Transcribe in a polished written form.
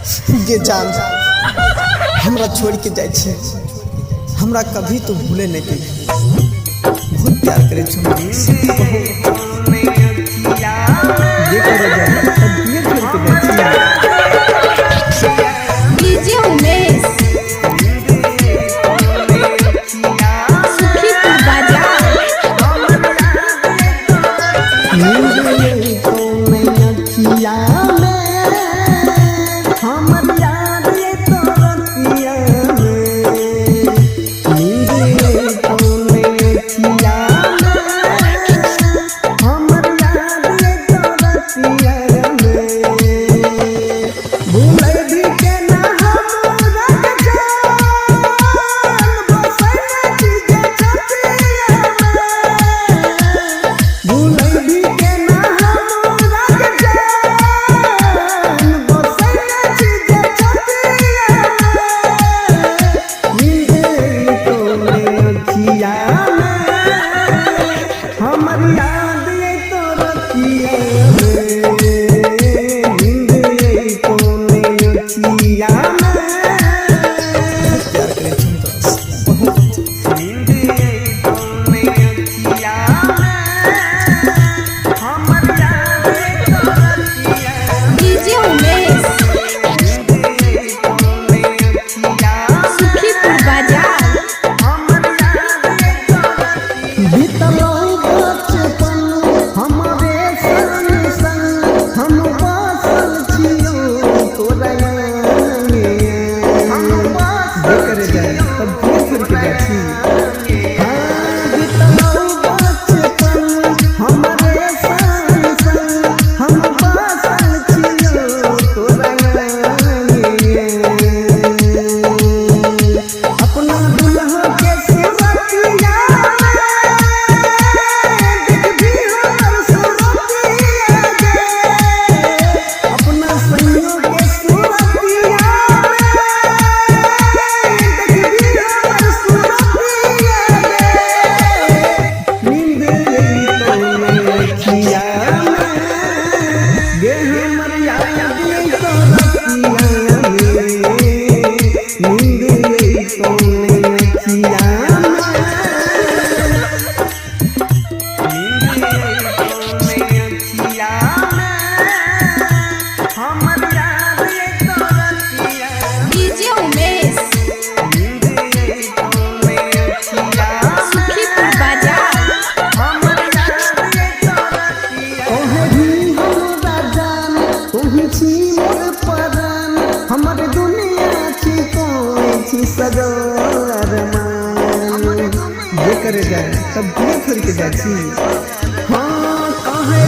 जे जान हमरा छोड़ के जाए छे हमरा कभी तो भूले नहीं के बहुत प्यार करे छो ये करे जाए कभी छोड़ के जाए डीजे उमेश सुखीपुर बाजार डीजे उमेश सुखीपुर बाजार डीजे उमेश सुखीपुर बाजार हमारे दुनिया छी कोई सजोर ये करे जाए तब छोड़ के जाए हाँ कहे